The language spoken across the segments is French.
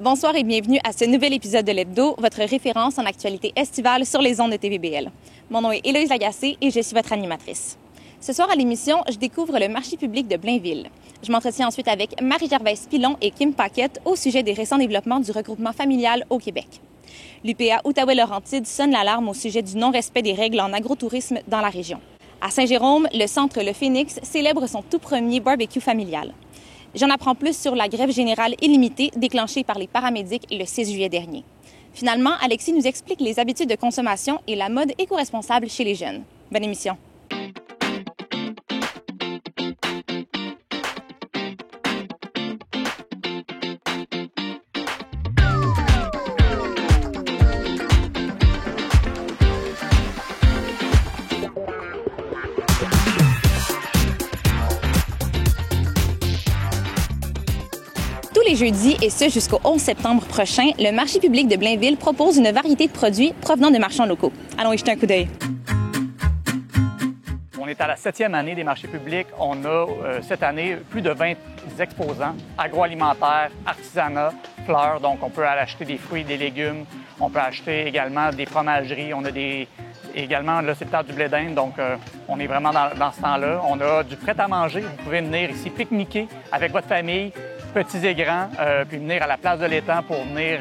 Bonsoir et bienvenue à ce nouvel épisode de l'Hebdo, votre référence en actualité estivale sur les ondes de TVBL. Mon nom est Héloïse Lagacé et je suis votre animatrice. Ce soir à l'émission, je découvre le marché public de Blainville. Je m'entretiens ensuite avec Marie-Gervaise Pilon et Kim Paquette au sujet des récents développements du regroupement familial au Québec. L'UPA Outaouais-Laurentides sonne l'alarme au sujet du non-respect des règles en agrotourisme dans la région. À Saint-Jérôme, le centre Le Phénix célèbre son tout premier barbecue familial. J'en apprends plus sur la grève générale illimitée déclenchée par les paramédics le 6 juillet dernier. Finalement, Alexis nous explique les habitudes de consommation et la mode éco-responsable chez les jeunes. Bonne émission. Tous les jeudis, et ce jusqu'au 11 septembre prochain, le marché public de Blainville propose une variété de produits provenant de marchands locaux. Allons y jeter un coup d'œil. On est à la 7e année des marchés publics. On a cette année plus de 20 exposants, agroalimentaire, artisanat, fleurs. Donc, on peut aller acheter des fruits, des légumes. On peut acheter également des fromageries. On a également, là, c'est le temps du blé d'Inde, donc on est vraiment dans ce temps-là. On a du prêt-à-manger. Vous pouvez venir ici pique-niquer avec votre famille, petits et grands, puis venir à la place de l'étang pour venir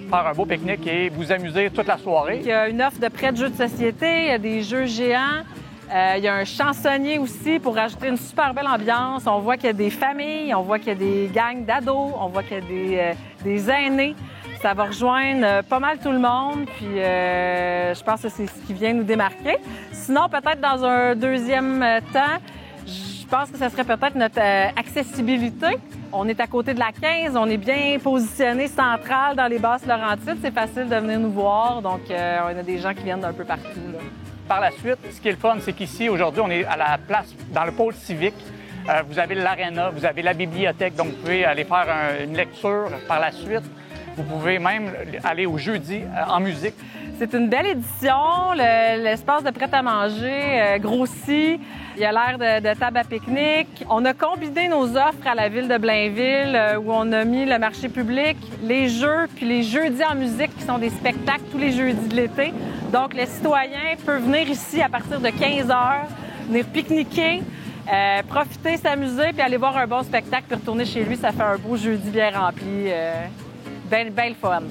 faire un beau pique-nique et vous amuser toute la soirée. Il y a une offre de prêt de jeux de société, il y a des jeux géants, il y a un chansonnier aussi pour rajouter une super belle ambiance. On voit qu'il y a des familles, on voit qu'il y a des gangs d'ados, on voit qu'il y a des aînés. Ça va rejoindre pas mal tout le monde, puis je pense que c'est ce qui vient nous démarquer. Sinon, peut-être dans un deuxième temps, je pense que ce serait peut-être notre accessibilité. On est à côté de la 15, on est bien positionné central dans les Basses-Laurentides. C'est facile de venir nous voir, donc on a des gens qui viennent d'un peu partout, là. Par la suite, ce qui est le fun, c'est qu'ici, aujourd'hui, on est à la place, dans le pôle civique. Vous avez l'aréna, vous avez la bibliothèque, donc vous pouvez aller faire une lecture par la suite. Vous pouvez même aller au jeudi en musique. C'est une belle édition. L'espace de prêt-à-manger grossit. Il y a l'air de table à pique-nique. On a combiné nos offres à la ville de Blainville où on a mis le marché public, les jeux, puis les jeudis en musique qui sont des spectacles tous les jeudis de l'été. Donc, les citoyens peuvent venir ici à partir de 15 heures, venir pique-niquer, profiter, s'amuser, puis aller voir un bon spectacle, puis retourner chez lui. Ça fait un beau jeudi bien rempli. Belle fun.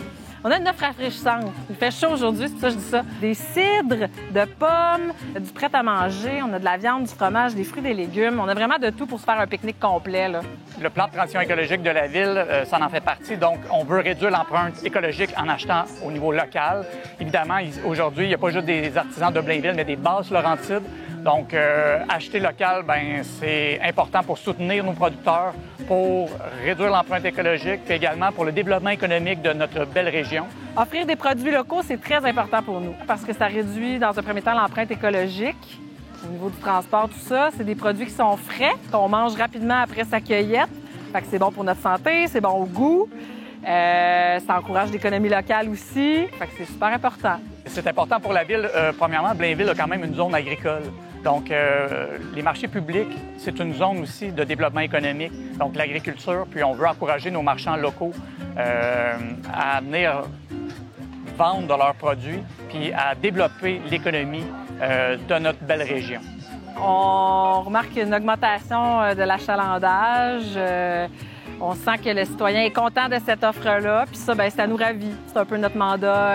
On a une offre rafraîchissante. Il fait chaud aujourd'hui, c'est pour ça que je dis ça. Des cidres, de pommes, du prêt-à-manger, on a de la viande, du fromage, des fruits, des légumes. On a vraiment de tout pour se faire un pique-nique complet, là. Le plan de transition écologique de la ville, ça en fait partie. Donc, on veut réduire l'empreinte écologique en achetant au niveau local. Évidemment, aujourd'hui, il n'y a pas juste des artisans de Blainville, mais des Basses-Laurentides. Donc, acheter local, ben c'est important pour soutenir nos producteurs, pour réduire l'empreinte écologique, puis également pour le développement économique de notre belle région. Offrir des produits locaux, c'est très important pour nous parce que ça réduit, dans un premier temps, l'empreinte écologique. Au niveau du transport, tout ça, c'est des produits qui sont frais, qu'on mange rapidement après sa cueillette. Fait que c'est bon pour notre santé, c'est bon au goût. Ça encourage l'économie locale aussi. Fait que c'est super important. C'est important pour la ville. Premièrement, Blainville a quand même une zone agricole. Donc, les marchés publics, c'est une zone aussi de développement économique, donc l'agriculture. Puis on veut encourager nos marchands locaux à venir vendre de leurs produits puis à développer l'économie de notre belle région. On remarque une augmentation de l'achalandage. On sent que le citoyen est content de cette offre-là, puis ça, bien, ça nous ravit. C'est un peu notre mandat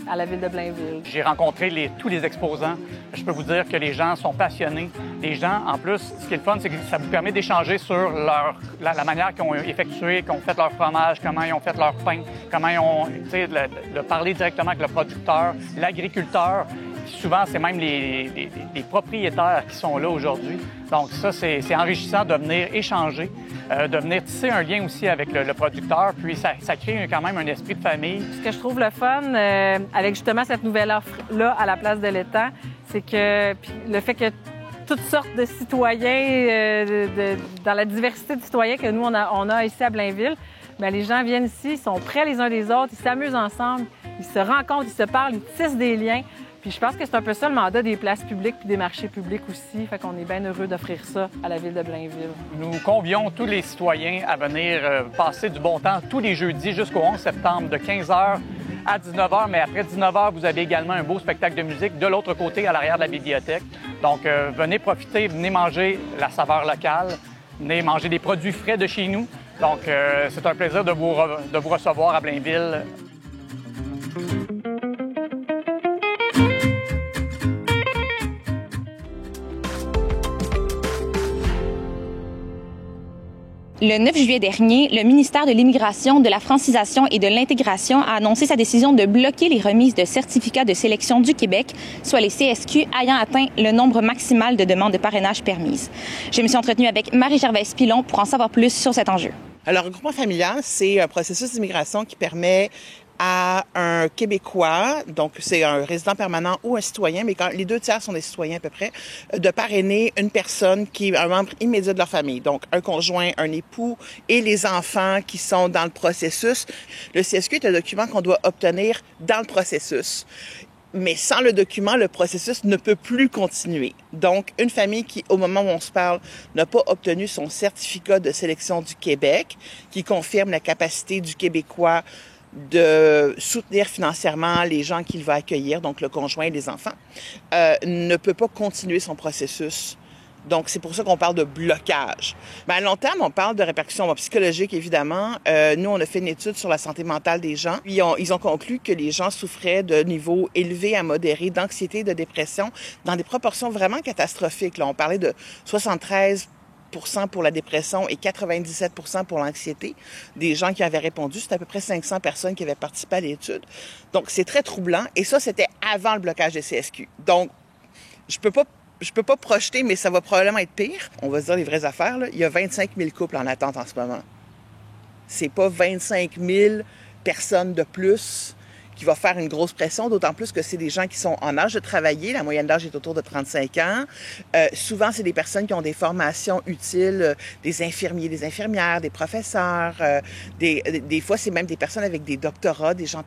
à la ville de Blainville. J'ai rencontré tous les exposants. Je peux vous dire que les gens sont passionnés. Les gens, en plus, ce qui est le fun, c'est que ça vous permet d'échanger sur la manière qu'ils ont effectué, qu'ils ont fait leur fromage, comment ils ont fait leur pain, comment ils ont, de parler directement avec le producteur, l'agriculteur. Souvent, c'est même les propriétaires qui sont là aujourd'hui. Donc ça, c'est enrichissant de venir échanger, de venir tisser un lien aussi avec le producteur. Puis ça crée quand même un esprit de famille. Ce que je trouve le fun avec justement cette nouvelle offre-là à la place de l'étang, c'est que le fait que toutes sortes de citoyens, dans la diversité de citoyens que nous, on a ici à Blainville, bien, les gens viennent ici, ils sont près les uns des autres, ils s'amusent ensemble, ils se rencontrent, ils se parlent, ils tissent des liens. Puis je pense que c'est un peu ça le mandat des places publiques puis des marchés publics aussi. Fait qu'on est bien heureux d'offrir ça à la Ville de Blainville. Nous convions tous les citoyens à venir passer du bon temps tous les jeudis jusqu'au 11 septembre de 15h à 19h. Mais après 19h, vous avez également un beau spectacle de musique de l'autre côté, à l'arrière de la bibliothèque. Donc, venez profiter, venez manger la saveur locale, venez manger des produits frais de chez nous. Donc, c'est un plaisir de vous recevoir à Blainville. Le 9 juillet dernier, le ministère de l'Immigration, de la Francisation et de l'Intégration a annoncé sa décision de bloquer les remises de certificats de sélection du Québec, soit les CSQ, ayant atteint le nombre maximal de demandes de parrainage permises. Je me suis entretenue avec Marie-Gervaise Pilon pour en savoir plus sur cet enjeu. Alors, le regroupement familial, c'est un processus d'immigration qui permet à un Québécois, donc c'est un résident permanent ou un citoyen, mais quand les 2/3 sont des citoyens à peu près, de parrainer une personne qui est un membre immédiat de leur famille, donc un conjoint, un époux et les enfants qui sont dans le processus. Le CSQ est un document qu'on doit obtenir dans le processus. Mais sans le document, le processus ne peut plus continuer. Donc, une famille qui, au moment où on se parle, n'a pas obtenu son certificat de sélection du Québec, qui confirme la capacité du Québécois de soutenir financièrement les gens qu'il va accueillir, donc le conjoint et les enfants, ne peut pas continuer son processus. Donc, c'est pour ça qu'on parle de blocage. Mais à long terme, on parle de répercussions psychologiques, évidemment. Nous, on a fait une étude sur la santé mentale des gens. Puis, ils ont conclu que les gens souffraient de niveaux élevés à modérés d'anxiété et de dépression dans des proportions vraiment catastrophiques. Là, on parlait de 73% pour la dépression et 97% pour l'anxiété. Des gens qui avaient répondu, c'était à peu près 500 personnes qui avaient participé à l'étude. Donc, c'est très troublant. Et ça, c'était avant le blocage des CSQ. Donc, je peux pas projeter, mais ça va probablement être pire. On va se dire les vraies affaires, là. Il y a 25 000 couples en attente en ce moment. C'est pas 25 000 personnes de plus qui va faire une grosse pression, d'autant plus que c'est des gens qui sont en âge de travailler. La moyenne d'âge est autour de 35 ans. Souvent, c'est des personnes qui ont des formations utiles, des infirmiers, des infirmières, des professeurs. Des fois, c'est même des personnes avec des doctorats, des gens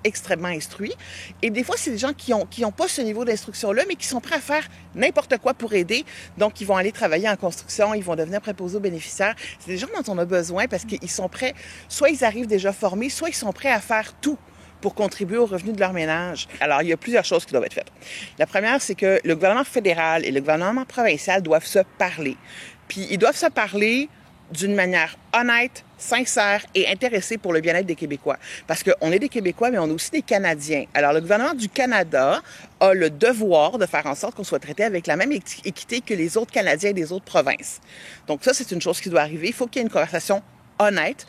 extrêmement instruits. Et des fois, c'est des gens qui ont pas ce niveau d'instruction-là, mais qui sont prêts à faire n'importe quoi pour aider. Donc, ils vont aller travailler en construction, ils vont devenir préposés aux bénéficiaires. C'est des gens dont on a besoin parce qu'ils sont prêts, soit ils arrivent déjà formés, soit ils sont prêts à faire tout pour contribuer au revenu de leur ménage. Alors, il y a plusieurs choses qui doivent être faites. La première, c'est que le gouvernement fédéral et le gouvernement provincial doivent se parler. Puis, ils doivent se parler d'une manière honnête, sincère et intéressée pour le bien-être des Québécois. Parce qu'on est des Québécois, mais on est aussi des Canadiens. Alors, le gouvernement du Canada a le devoir de faire en sorte qu'on soit traité avec la même équité que les autres Canadiens des autres provinces. Donc, ça, c'est une chose qui doit arriver. Il faut qu'il y ait une conversation honnête.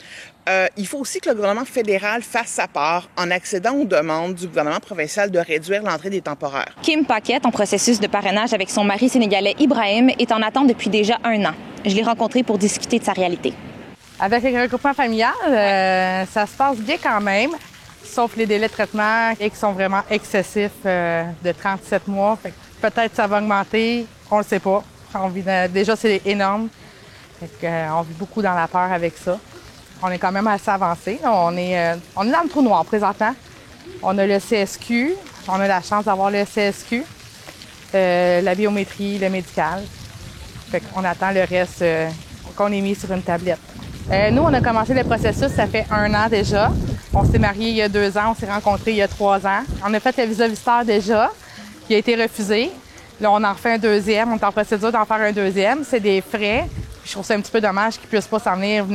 Il faut aussi que le gouvernement fédéral fasse sa part en accédant aux demandes du gouvernement provincial de réduire l'entrée des temporaires. Kim Paquette, en processus de parrainage avec son mari sénégalais Ibrahim, est en attente depuis déjà 1 an. Je l'ai rencontré pour discuter de sa réalité. Avec le regroupement familial, ça se passe bien quand même, sauf les délais de traitement qui sont vraiment excessifs de 37 mois. Fait que peut-être ça va augmenter, on le sait pas. Déjà, c'est énorme. On vit beaucoup dans la peur avec ça. On est quand même assez avancé. On est dans le trou noir présentement. On a le CSQ. On a la chance d'avoir le CSQ, la biométrie, le médical. Fait qu'on attend le reste qu'on ait mis sur une tablette. Nous, on a commencé le processus, ça fait 1 an déjà. On s'est mariés il y a 2 ans, on s'est rencontrés il y a 3 ans. On a fait le visa visiteur déjà, qui a été refusé. Là, on en refait un deuxième. On est en procédure d'en faire un deuxième. C'est des frais. Je trouve ça un petit peu dommage qu'ils ne puissent pas s'en venir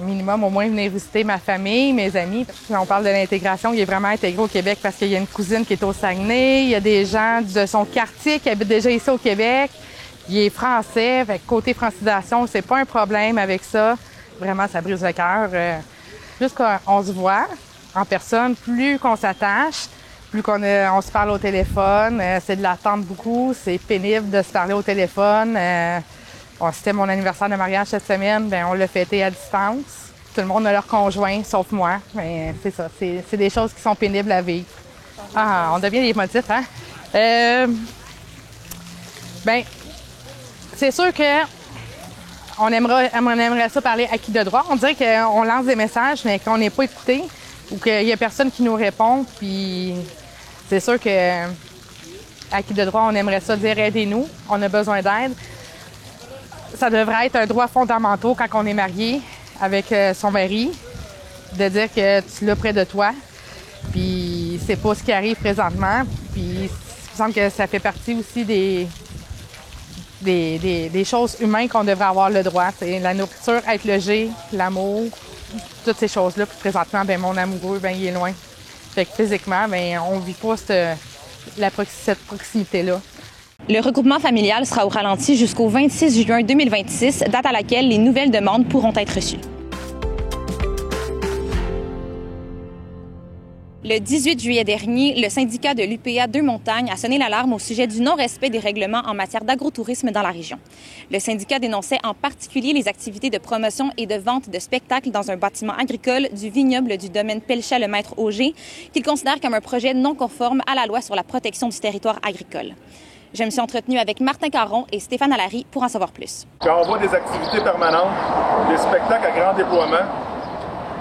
minimum, au moins venir visiter ma famille, mes amis. Puis on parle de l'intégration, il est vraiment intégré au Québec parce qu'il y a une cousine qui est au Saguenay, il y a des gens de son quartier qui habitent déjà ici au Québec. Il est français, fait que côté francisation, c'est pas un problème avec ça. Vraiment, ça brise le cœur. Plus qu'on se voit en personne, plus qu'on s'attache, plus on se parle au téléphone. C'est de l'attente beaucoup, c'est pénible de se parler au téléphone. C'était mon anniversaire de mariage cette semaine, bien, on l'a fêté à distance. Tout le monde a leur conjoint, sauf moi. Mais c'est ça, c'est des choses qui sont pénibles à vivre. Ah, on devient des motifs, hein? Bien, c'est sûr que on aimerait ça parler à qui de droit. On dirait qu'on lance des messages, mais qu'on n'est pas écouté ou qu'il y a personne qui nous répond. Puis c'est sûr que acquis de droit, on aimerait ça dire « aidez-nous, on a besoin d'aide ». Ça devrait être un droit fondamental quand on est marié avec son mari, de dire que tu l'as près de toi. Puis c'est pas ce qui arrive présentement. Puis il me semble que ça fait partie aussi des choses humaines qu'on devrait avoir le droit. T'sais, la nourriture, être logé, l'amour, toutes ces choses-là. Puis présentement, ben mon amoureux, ben il est loin. Fait que physiquement, ben on vit pas cette proximité-là. Le regroupement familial sera au ralenti jusqu'au 26 juin 2026, date à laquelle les nouvelles demandes pourront être reçues. Le 18 juillet dernier, le syndicat de l'UPA Deux-Montagnes a sonné l'alarme au sujet du non-respect des règlements en matière d'agrotourisme dans la région. Le syndicat dénonçait en particulier les activités de promotion et de vente de spectacles dans un bâtiment agricole du vignoble du domaine Pelchat-le-Maître-Auger, qu'il considère comme un projet non conforme à la loi sur la protection du territoire agricole. Je me suis entretenue avec Martin Caron et Stéphane Allary pour en savoir plus. Quand on voit des activités permanentes, des spectacles à grand déploiement,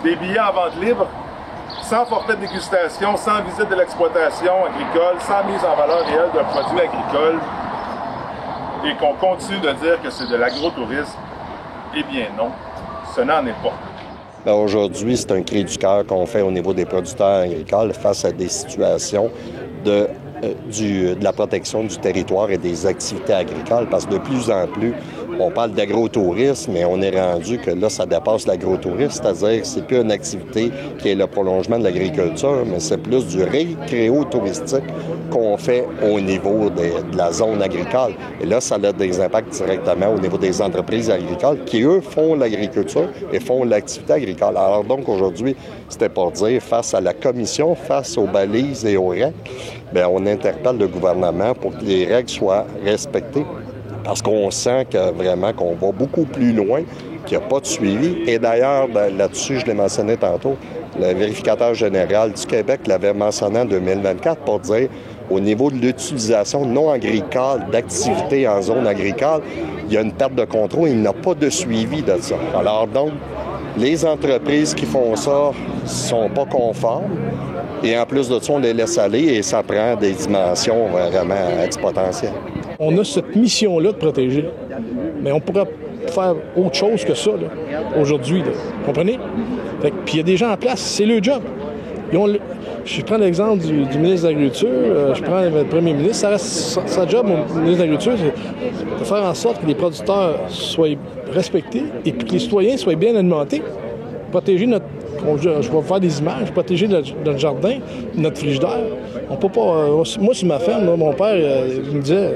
des billets en vente libre, sans forfait de dégustation, sans visite de l'exploitation agricole, sans mise en valeur réelle d'un produit agricole, et qu'on continue de dire que c'est de l'agrotourisme, eh bien non, ce n'en est pas. Bien, aujourd'hui, c'est un cri du cœur qu'on fait au niveau des producteurs agricoles face à des situations de la protection du territoire et des activités agricoles, parce que de plus en plus, on parle d'agrotourisme, mais on est rendu que là, ça dépasse l'agrotourisme, c'est-à-dire que c'est plus une activité qui est le prolongement de l'agriculture, mais c'est plus du récréo-touristique qu'on fait au niveau de la zone agricole. Et là, ça a des impacts directement au niveau des entreprises agricoles qui, eux, font l'agriculture et font l'activité agricole. Alors donc, aujourd'hui, c'était pour dire, face à la commission, face aux balises et aux règles, bien, on interpelle le gouvernement pour que les règles soient respectées. Parce qu'on sent que vraiment qu'on va beaucoup plus loin, qu'il n'y a pas de suivi. Et d'ailleurs, là-dessus, je l'ai mentionné tantôt, le vérificateur général du Québec l'avait mentionné en 2024 pour dire, au niveau de l'utilisation non agricole d'activités en zone agricole, il y a une perte de contrôle, il n'y a pas de suivi de ça. Alors donc, les entreprises qui font ça ne sont pas conformes. Et en plus de ça, on les laisse aller et ça prend des dimensions vraiment exponentielles. On a cette mission-là de protéger. Mais on pourrait faire autre chose que ça, là, aujourd'hui. Là. Vous comprenez? Puis il y a des gens en place, c'est leur job. Je prends l'exemple du ministre de l'Agriculture, je prends le premier ministre, ça reste sa job, au ministre de l'Agriculture, c'est de faire en sorte que les producteurs soient respectés et que les citoyens soient bien alimentés. Protéger notre... Je vais faire des images, protéger notre jardin, notre frigidaire. On peut pas... moi, sur ma ferme, là, mon père il me disait,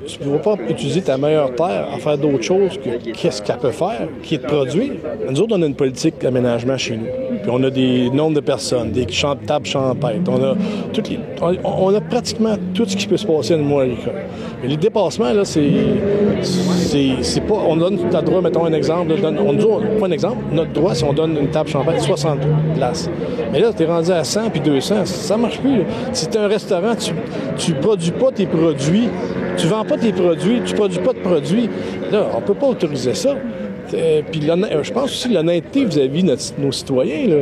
tu ne peux pas utiliser ta meilleure terre à faire d'autres choses que qu'est-ce qu'elle peut faire, qui est de produire. Nous autres, on a une politique d'aménagement chez nous. Puis on a des nombres de personnes, des tables champêtres. On a pratiquement tout ce qui peut se passer dans le monde agricole. Mais les dépassements, là, c'est pas... On donne notre droit, mettons un exemple. On dit, pas un exemple, notre droit, si on donne une table champêtre, 60 places. Mais là, tu es rendu à 100 puis 200, ça marche plus. Là. Si tu es un restaurant, tu produis pas tes produits, tu vends pas tes produits, tu produis pas de produits. Là, on peut pas autoriser ça. Puis je pense aussi l'honnêteté vis-à-vis de nos citoyens. Là.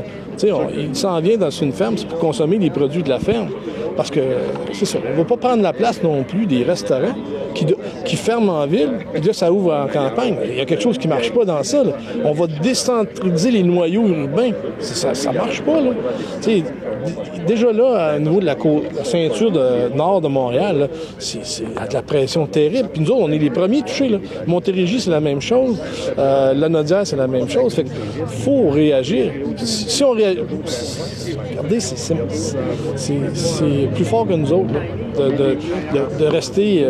Il s'en vient dans une ferme, c'est pour consommer les produits de la ferme. Parce que, c'est ça, on ne va pas prendre la place non plus des restaurants qui ferment en ville, puis là, ça ouvre en campagne. Il y a quelque chose qui ne marche pas dans ça. Là. On va décentraliser les noyaux urbains. Ça ne marche pas. Là. Déjà là, au niveau de la ceinture nord de Montréal, là, c'est de la pression terrible. Puis nous autres, on est les premiers touchés. Là. Montérégie, c'est la même chose. Lanaudière, c'est la même chose. Fait qu'il faut réagir. Si on réagit... Regardez, c'est plus fort que nous autres, là, de rester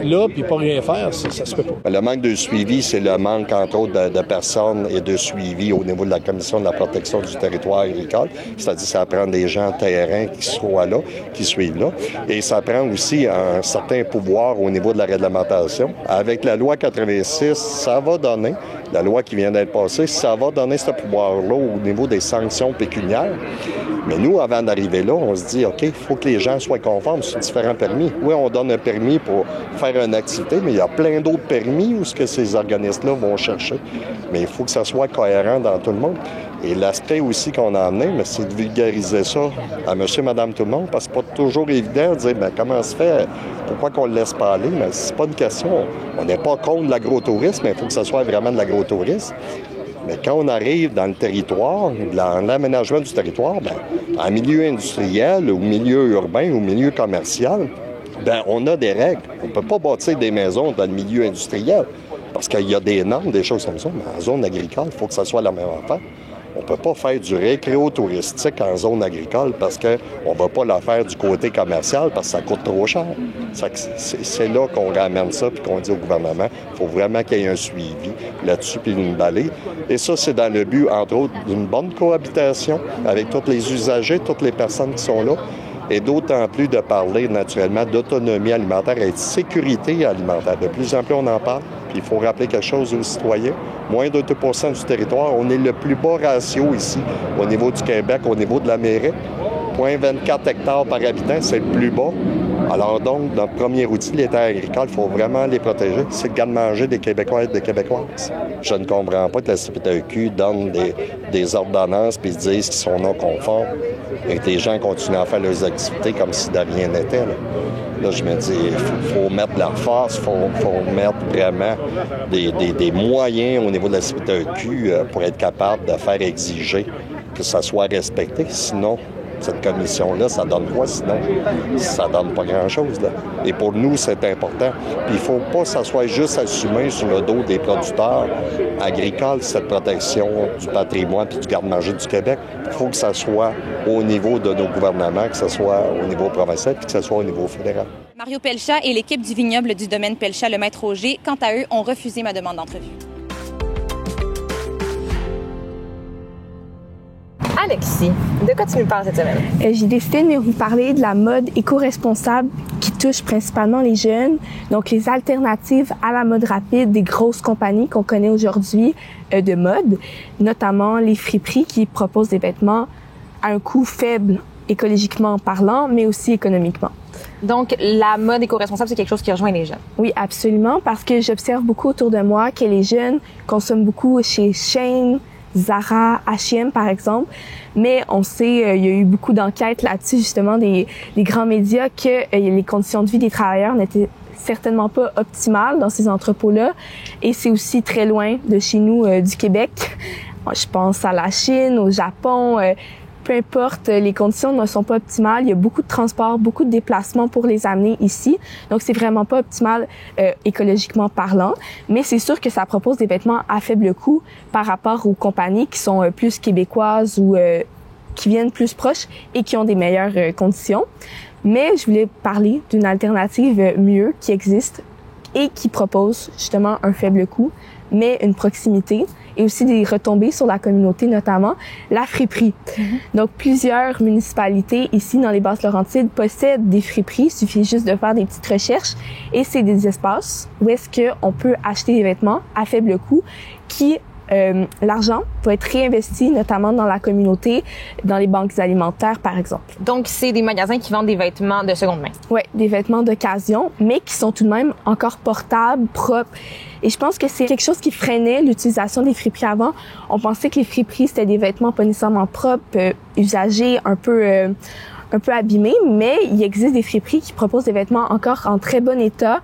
là et pas rien faire, ça se peut pas. Le manque de suivi, c'est le manque, entre autres, de personnes et de suivi au niveau de la Commission de la protection du territoire agricole. C'est-à-dire que ça prend des gens terrain qui soient là, qui suivent là. Et ça prend aussi un certain pouvoir au niveau de la réglementation. Avec la loi 86, ça va donner, la loi qui vient d'être passée, ça va donner ce pouvoir-là au niveau des sanctions pécuniaires. Mais nous, avant d'arriver là, on se dit, OK, il faut que les gens soient conformes sur différents permis. Oui, on donne un permis pour faire une activité, mais il y a plein d'autres permis où ce que ces organismes-là vont chercher. Mais il faut que ça soit cohérent dans tout le monde. Et l'aspect aussi qu'on a amené, c'est de vulgariser ça à monsieur, madame, tout le monde, parce que c'est pas toujours évident de dire, comment se fait, pourquoi qu'on le laisse pas aller, mais c'est pas une question. On n'est pas contre l'agrotourisme, mais il faut que ça soit vraiment de l'agrotourisme. Mais quand on arrive dans le territoire, dans l'aménagement du territoire, en milieu industriel, ou milieu urbain, ou milieu commercial, on a des règles. On ne peut pas bâtir des maisons dans le milieu industriel parce qu'il y a des normes, des choses comme ça. Mais en zone agricole, il faut que ça soit la même affaire. On ne peut pas faire du récréo-touristique en zone agricole parce qu'on ne va pas la faire du côté commercial parce que ça coûte trop cher. C'est là qu'on ramène ça puis qu'on dit au gouvernement, il faut vraiment qu'il y ait un suivi là-dessus puis une balai. Et ça, c'est dans le but, entre autres, d'une bonne cohabitation avec tous les usagers, toutes les personnes qui sont là. Et d'autant plus de parler, naturellement, d'autonomie alimentaire et de sécurité alimentaire. De plus en plus, on en parle. Puis il faut rappeler quelque chose aux citoyens. Moins de 2 % du territoire. On est le plus bas ratio ici, au niveau du Québec, au niveau de la mairie. 0,24 hectares par habitant, c'est le plus bas. Alors donc, notre premier outil, les terres agricoles, il faut vraiment les protéger. C'est le garde-manger des Québécois et des Québécoises. Je ne comprends pas que la CPTEQ donne des ordonnances puis disent qu'ils sont non conformes et que les gens continuent à faire leurs activités comme si de rien n'était. Là, je me dis, il faut mettre de la force, il faut mettre vraiment des moyens au niveau de la CPTEQ pour être capable de faire exiger que ça soit respecté. Sinon, cette commission-là, ça donne quoi? Sinon, ça donne pas grand-chose. Là. Et pour nous, c'est important. Puis il ne faut pas que ça soit juste assumé sur le dos des producteurs agricoles, cette protection du patrimoine et du garde-manger du Québec. Il faut que ça soit au niveau de nos gouvernements, que ce soit au niveau provincial puis que ce soit au niveau fédéral. Mario Pelchat et l'équipe du vignoble du domaine Pelchat Le Maître Auger, quant à eux, ont refusé ma demande d'entrevue. Alexis, de quoi tu nous parles cette semaine? J'ai décidé de vous parler de la mode éco-responsable qui touche principalement les jeunes, donc les alternatives à la mode rapide des grosses compagnies qu'on connaît aujourd'hui de mode, notamment les friperies qui proposent des vêtements à un coût faible écologiquement parlant, mais aussi économiquement. Donc, la mode éco-responsable, c'est quelque chose qui rejoint les jeunes? Oui, absolument, parce que j'observe beaucoup autour de moi que les jeunes consomment beaucoup chez Shein, Zara, H&M par exemple, mais on sait, il y a eu beaucoup d'enquêtes là-dessus justement des grands médias que les conditions de vie des travailleurs n'étaient certainement pas optimales dans ces entrepôts-là et c'est aussi très loin de chez nous du Québec. Je pense à la Chine, au Japon, peu importe, les conditions ne sont pas optimales. Il y a beaucoup de transports, beaucoup de déplacements pour les amener ici. Donc, c'est vraiment pas optimal écologiquement parlant. Mais c'est sûr que ça propose des vêtements à faible coût par rapport aux compagnies qui sont plus québécoises ou qui viennent plus proches et qui ont des meilleures conditions. Mais je voulais parler d'une alternative mieux qui existe et qui propose justement un faible coût, mais une proximité et aussi des retombées sur la communauté, notamment la friperie. Donc, plusieurs municipalités ici dans les Basses-Laurentides possèdent des friperies. Il suffit juste de faire des petites recherches et c'est des espaces où est-ce qu'on peut acheter des vêtements à faible coût qui l'argent va être réinvesti notamment dans la communauté, dans les banques alimentaires, par exemple. Donc, c'est des magasins qui vendent des vêtements de seconde main? Oui, des vêtements d'occasion, mais qui sont tout de même encore portables, propres. Et je pense que c'est quelque chose qui freinait l'utilisation des friperies avant. On pensait que les friperies, c'était des vêtements pas nécessairement propres, usagés, un peu abîmés, mais il existe des friperies qui proposent des vêtements encore en très bon état,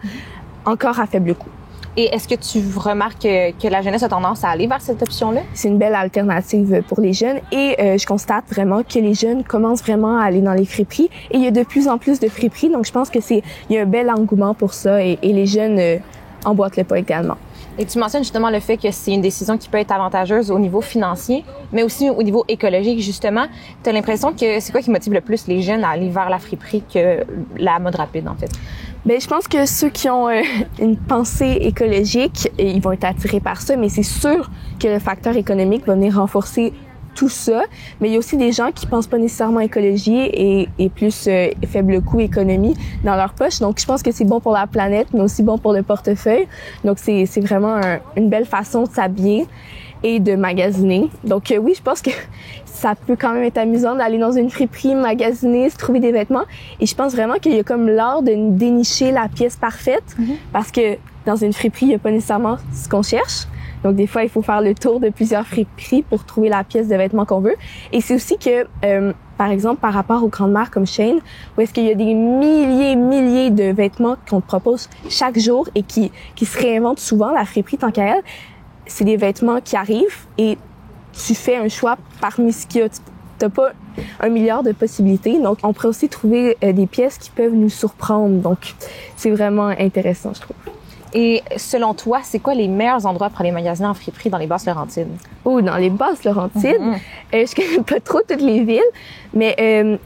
encore à faible coût. Et est-ce que tu remarques que la jeunesse a tendance à aller vers cette option-là? C'est une belle alternative pour les jeunes et je constate vraiment que les jeunes commencent vraiment à aller dans les friperies et il y a de plus en plus de friperies, donc je pense que il y a un bel engouement pour ça et les jeunes emboîtent le pas également. Et tu mentionnes justement le fait que c'est une décision qui peut être avantageuse au niveau financier, mais aussi au niveau écologique, justement. Tu as l'impression que c'est quoi qui motive le plus les jeunes à aller vers la friperie que la mode rapide, en fait? Bien, je pense que ceux qui ont une pensée écologique, ils vont être attirés par ça, mais c'est sûr que le facteur économique va venir renforcer tout ça. Mais il y a aussi des gens qui pensent pas nécessairement écologie et plus faible coût économie dans leur poche. Donc, je pense que c'est bon pour la planète, mais aussi bon pour le portefeuille. Donc, c'est vraiment une belle façon de s'habiller. et de magasiner. Donc oui, je pense que ça peut quand même être amusant d'aller dans une friperie, magasiner, se trouver des vêtements. Et je pense vraiment qu'il y a comme l'art de dénicher la pièce parfaite parce que dans une friperie, il n'y a pas nécessairement ce qu'on cherche. Donc des fois, il faut faire le tour de plusieurs friperies pour trouver la pièce de vêtement qu'on veut. Et c'est aussi que, par exemple, par rapport aux grandes marques comme Shein, où est-ce qu'il y a des milliers de vêtements qu'on te propose chaque jour et qui se réinventent souvent, la friperie tant qu'à elle, c'est des vêtements qui arrivent et tu fais un choix parmi ce qu'il y a. T'as pas 1 milliard de possibilités. Donc, on pourrait aussi trouver des pièces qui peuvent nous surprendre. Donc, c'est vraiment intéressant, je trouve. Et selon toi, c'est quoi les meilleurs endroits pour aller magasiner en friperie dans les Basses-Laurentides? Oh, dans les Basses-Laurentides, je connais pas trop toutes les villes, mais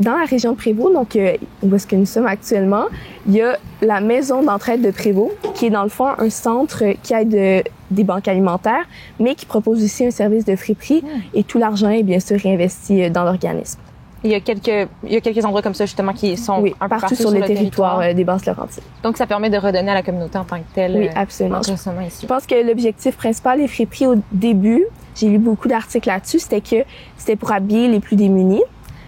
dans la région de Prévost, donc où est-ce que nous sommes actuellement, il y a la maison d'entraide de Prévost, qui est dans le fond un centre qui aide des banques alimentaires, mais qui propose aussi un service de friperie et tout l'argent est bien sûr réinvesti dans l'organisme. Il y a quelques endroits comme ça, justement, qui sont un peu partout sur le territoire des Basses-Laurentides. Donc, ça permet de redonner à la communauté en tant que telle. Oui, absolument. Ici. Je pense que l'objectif principal des friperies au début, j'ai lu beaucoup d'articles là-dessus, c'était pour habiller les plus démunis.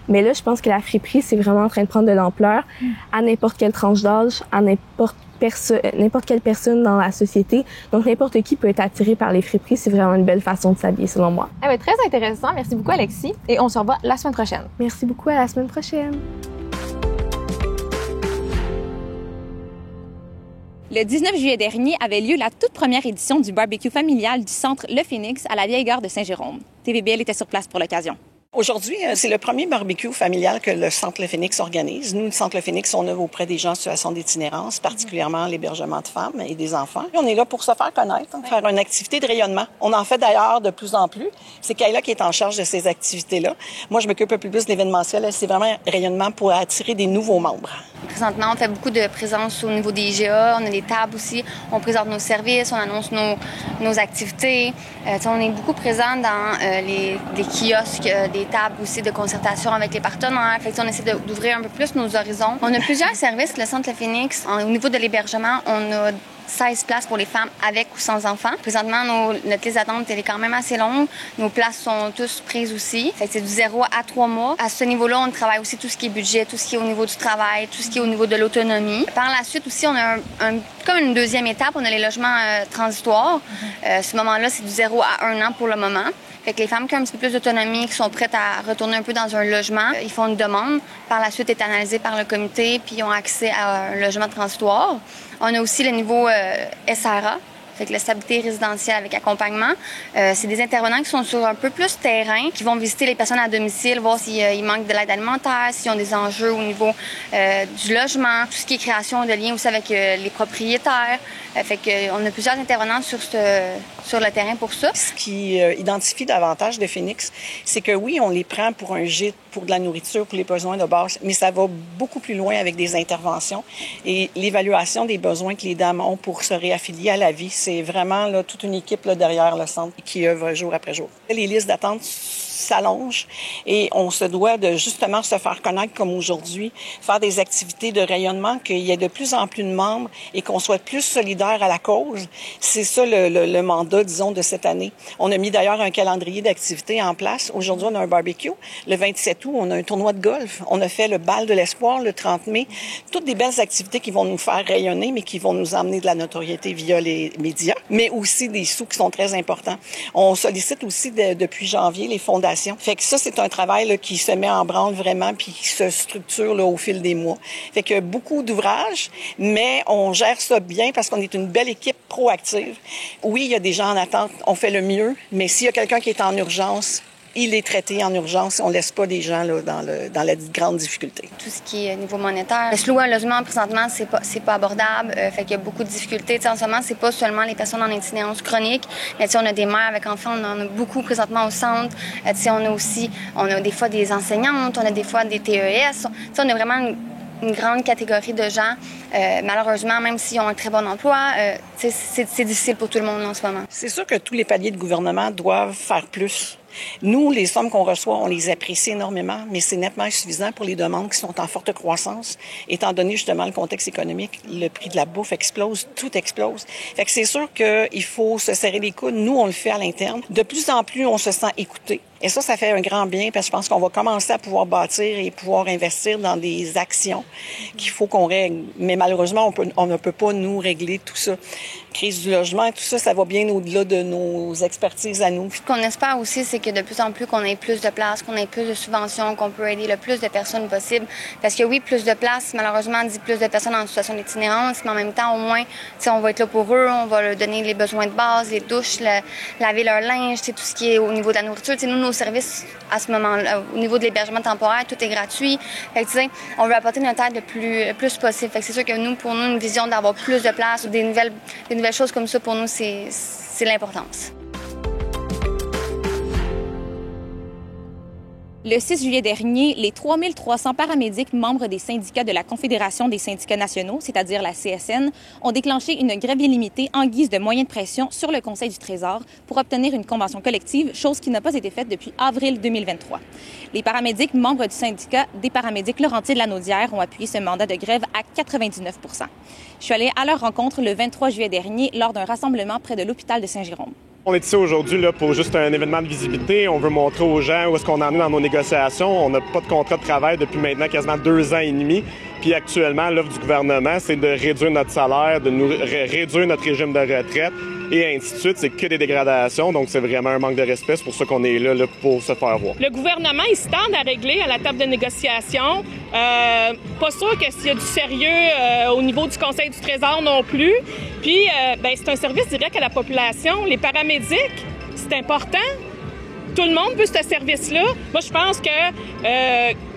Mais là, je pense que la friperie, c'est vraiment en train de prendre de l'ampleur à n'importe quelle tranche d'âge, à n'importe quelle personne dans la société. Donc, n'importe qui peut être attiré par les friperies. C'est vraiment une belle façon de s'habiller, selon moi. Ah, très intéressant. Merci beaucoup, Alexis. Et on se revoit la semaine prochaine. Merci beaucoup. À la semaine prochaine. Le 19 juillet dernier avait lieu la toute première édition du barbecue familial du centre Le Phénix à la vieille gare de Saint-Jérôme. TVBL était sur place pour l'occasion. Aujourd'hui, c'est le premier barbecue familial que le Centre Le Phénix organise. Nous, le Centre Le Phénix, on œuvre auprès des gens en situation d'itinérance, particulièrement l'hébergement de femmes et des enfants. Et on est là pour se faire connaître, faire une activité de rayonnement. On en fait d'ailleurs de plus en plus. C'est Kayla qui est en charge de ces activités-là. Moi, je m'occupe un peu plus de l'événementiel. C'est vraiment un rayonnement pour attirer des nouveaux membres. Présentement, on fait beaucoup de présence au niveau des IGA. On a des tables aussi. On présente nos services, on annonce nos activités. On est beaucoup présent dans les kiosques, des tables aussi de concertation avec les partenaires. Fait que, on essaie d'ouvrir un peu plus nos horizons. On a plusieurs services. Le Centre Le Phénix, au niveau de l'hébergement, on a 16 places pour les femmes avec ou sans enfants. Présentement, notre liste d'attente est quand même assez longue. Nos places sont tous prises aussi. Fait que c'est du 0 à 3 mois. À ce niveau-là, on travaille aussi tout ce qui est budget, tout ce qui est au niveau du travail, tout ce qui est au niveau de l'autonomie. Par la suite aussi, on a comme une deuxième étape, on a les logements transitoires. Ce moment-là, c'est du 0 à 1 an pour le moment. Fait que les femmes qui ont un petit peu plus d'autonomie, qui sont prêtes à retourner un peu dans un logement, ils font une demande. Par la suite, est analysée par le comité, puis ils ont accès à un logement transitoire. On a aussi le niveau SRA, fait que la stabilité résidentielle avec accompagnement. C'est des intervenants qui sont sur un peu plus terrain, qui vont visiter les personnes à domicile, voir s'il manque de l'aide alimentaire, s'ils ont des enjeux au niveau du logement, tout ce qui est création de liens aussi avec les propriétaires. Fait que on a plusieurs intervenants sur le terrain pour ça. Ce qui identifie davantage de Phénix, c'est que oui, on les prend pour un gîte, pour de la nourriture, pour les besoins de base, mais ça va beaucoup plus loin avec des interventions et l'évaluation des besoins que les dames ont pour se réaffilier à la vie. C'est vraiment là, toute une équipe là, derrière le centre qui œuvre jour après jour. Les listes d'attente s'allongent et on se doit de justement se faire connaître comme aujourd'hui, faire des activités de rayonnement, qu'il y ait de plus en plus de membres et qu'on soit plus solidaire à la cause. C'est ça le mandat, disons, de cette année. On a mis d'ailleurs un calendrier d'activités en place. Aujourd'hui, on a un barbecue. Le 27 août, on a un tournoi de golf. On a fait le bal de l'espoir le 30 mai. Toutes des belles activités qui vont nous faire rayonner, mais qui vont nous emmener de la notoriété via les médias, mais aussi des sous qui sont très importants. On sollicite aussi depuis janvier les fondations. Fait que ça, c'est un travail là, qui se met en branle vraiment puis qui se structure là, au fil des mois. Fait que beaucoup d'ouvrages, mais on gère ça bien parce qu'on est une belle équipe proactive. Oui, il y a des gens en attente, on fait le mieux, mais s'il y a quelqu'un qui est en urgence, il est traité en urgence. On laisse pas des gens là, dans la grande difficulté. Tout ce qui est niveau monétaire. Se louer un logement, présentement, c'est pas abordable. Fait qu'il y a beaucoup de difficultés. T'sais, en ce moment, c'est pas seulement les personnes en itinérance chronique, mais on a des mères avec enfants, on en a beaucoup présentement au centre. On a des fois des enseignantes, on a des fois des TES. On a vraiment une grande catégorie de gens. Malheureusement, même s'ils ont un très bon emploi, c'est difficile pour tout le monde en ce moment. C'est sûr que tous les paliers de gouvernement doivent faire plus Nous, les sommes qu'on reçoit, on les apprécie énormément, mais c'est nettement insuffisant pour les demandes qui sont en forte croissance. Étant donné justement le contexte économique, le prix de la bouffe explose, tout explose. Fait que c'est sûr qu'il faut se serrer les coudes. Nous, on le fait à l'interne. De plus en plus, on se sent écouté. Et ça fait un grand bien parce que je pense qu'on va commencer à pouvoir bâtir et pouvoir investir dans des actions qu'il faut qu'on règle. Mais malheureusement, on ne peut pas nous régler tout ça. Crise du logement et tout ça, ça va bien au-delà de nos expertises à nous. Ce qu'on espère aussi, c'est que de plus en plus qu'on ait plus de places, qu'on ait plus de subventions, qu'on peut aider le plus de personnes possible. Parce que oui, plus de places, malheureusement, dit plus de personnes en situation d'itinérance, mais en même temps, au moins, on va être là pour eux, on va leur donner les besoins de base, les douches, laver leur linge, tout ce qui est au niveau de la nourriture. Nous, nos services à ce moment-là, au niveau de l'hébergement temporaire, tout est gratuit. Fait que, on veut apporter notre aide le plus possible. Fait que c'est sûr que pour nous, une vision d'avoir plus de places ou des nouvelles choses comme ça, pour nous, c'est l'importance. Le 6 juillet dernier, les 3300 paramédics membres des syndicats de la Confédération des syndicats nationaux, c'est-à-dire la CSN, ont déclenché une grève illimitée en guise de moyen de pression sur le Conseil du Trésor pour obtenir une convention collective, chose qui n'a pas été faite depuis avril 2023. Les paramédics membres du syndicat des paramédics Laurentides-Lanaudière ont appuyé ce mandat de grève à 99 %. Je suis allée à leur rencontre le 23 juillet dernier lors d'un rassemblement près de l'hôpital de Saint-Jérôme. On est ici aujourd'hui là, pour juste un événement de visibilité. On veut montrer aux gens où est-ce qu'on en est dans nos négociations. On n'a pas de contrat de travail depuis maintenant quasiment 2 ans et demi. Puis actuellement, l'offre du gouvernement, c'est de réduire notre salaire, de nous réduire notre régime de retraite et ainsi de suite. C'est que des dégradations. Donc, c'est vraiment un manque de respect. C'est pour ça qu'on est là pour se faire voir. Le gouvernement, il se tente à régler à la table de négociation. Pas sûr que s'il y a du sérieux au niveau du Conseil du Trésor non plus. Puis, c'est un service direct à la population. Les paramédics, c'est important. Tout le monde veut ce service-là. Moi, je pense que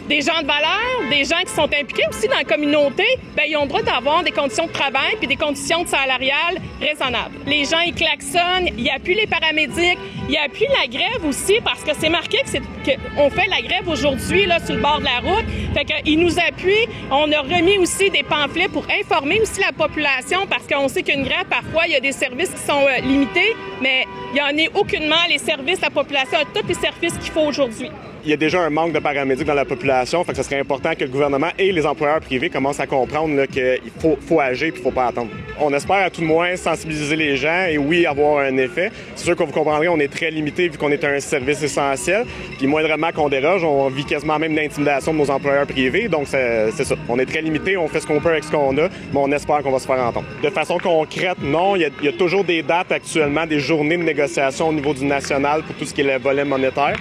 des gens de valeur, des gens qui sont impliqués aussi dans la communauté, ils ont le droit d'avoir des conditions de travail puis des conditions salariales raisonnables. Les gens, ils klaxonnent, ils appuient les paramédics, ils appuient la grève aussi parce que c'est marqué qu'on fait la grève aujourd'hui là sur le bord de la route. Fait qu'ils nous appuient. On a remis aussi des pamphlets pour informer aussi la population parce qu'on sait qu'une grève, parfois, il y a des services qui sont limités, mais il n'y en est aucunement les services, la population a tous les services qu'il faut aujourd'hui. Il y a déjà un manque de paramédics dans la population, fait que ce serait important que le gouvernement et les employeurs privés commencent à comprendre qu'il faut agir et qu'il ne faut pas attendre. On espère à tout le moins sensibiliser les gens et oui, avoir un effet. C'est sûr que vous comprendrez, on est très limité vu qu'on est un service essentiel. Puis moindrement qu'on déroge, on vit quasiment même l'intimidation de nos employeurs privés. Donc c'est ça. On est très limité, on fait ce qu'on peut avec ce qu'on a, mais on espère qu'on va se faire entendre. De façon concrète, non. Il y a toujours des dates actuellement, des journées de négociation au niveau du national pour tout ce qui est le volet monétaire.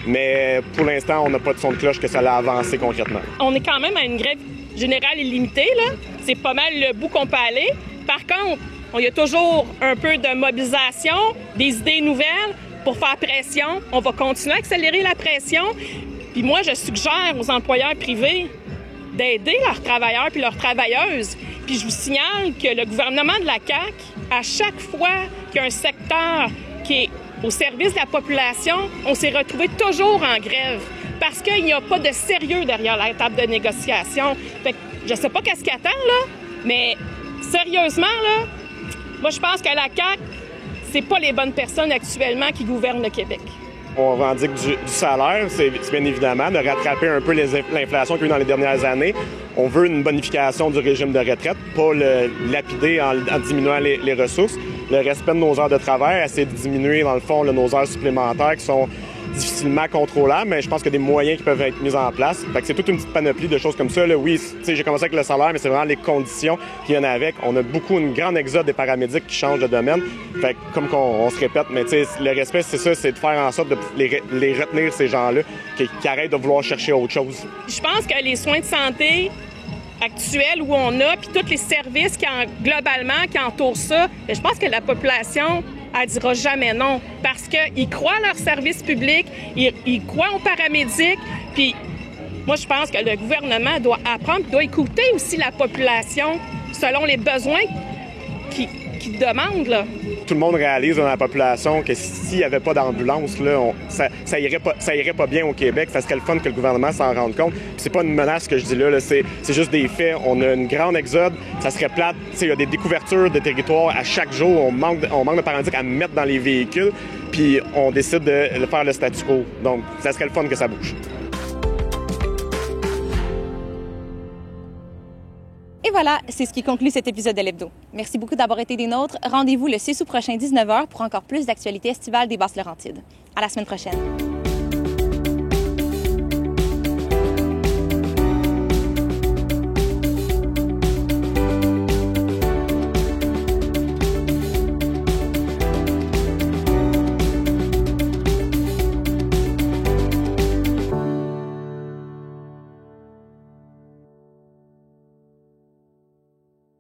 Mais pour l'instant, on n'a pas de son de cloche que ça l'a avancé concrètement. On est quand même à une grève générale illimitée, là. C'est pas mal le bout qu'on peut aller. Par contre, il y a toujours un peu de mobilisation, des idées nouvelles pour faire pression. On va continuer à accélérer la pression. Puis moi, je suggère aux employeurs privés d'aider leurs travailleurs puis leurs travailleuses. Puis je vous signale que le gouvernement de la CAQ, à chaque fois qu'il y a un secteur qui est au service de la population, on s'est retrouvé toujours en grève parce qu'il n'y a pas de sérieux derrière la table de négociation. Fait que je sais pas qu'est-ce qu'ils attendent, là, mais sérieusement, là, moi, je pense que la CAQ, c'est pas les bonnes personnes actuellement qui gouvernent le Québec. On revendique du salaire, c'est bien évidemment, de rattraper un peu l'inflation qu'il y a eu dans les dernières années. On veut une bonification du régime de retraite, pas le lapider en diminuant les ressources. Le respect de nos heures de travail, essayer de diminuer, dans le fond, nos heures supplémentaires qui sont difficilement contrôlables, mais je pense qu'il y a des moyens qui peuvent être mis en place. Fait que c'est toute une petite panoplie de choses comme ça. Là. Oui, j'ai commencé avec le salaire, mais c'est vraiment les conditions qui viennent avec. On a une grande exode des paramédics qui changent de domaine. Fait que, comme on se répète, mais le respect, c'est ça, c'est de faire en sorte de les retenir, ces gens-là, qui arrêtent de vouloir chercher autre chose. Je pense que les soins de santé actuels où on a, puis tous les services globalement qui entourent ça, je pense que la population, elle dira jamais non. Parce qu'ils croient à leur service public, ils croient aux paramédics, puis moi, je pense que le gouvernement doit apprendre, doit écouter aussi la population selon les besoins qu'ils demandent, là. Tout le monde réalise dans la population que s'il n'y avait pas d'ambulance, là, ça irait pas bien au Québec. Ça serait le fun que le gouvernement s'en rende compte. Puis c'est pas une menace que je dis là, c'est juste des faits. On a une grande exode. Ça serait plate. Il y a des découvertures de territoires à chaque jour. On manque de paramédics à mettre dans les véhicules. puis on décide de faire le statu quo. Donc, ça serait le fun que ça bouge. Et voilà, c'est ce qui conclut cet épisode de l'Hebdo. Merci beaucoup d'avoir été des nôtres. Rendez-vous le 6 août prochain, 19h, pour encore plus d'actualités estivales des Basses-Laurentides. À la semaine prochaine.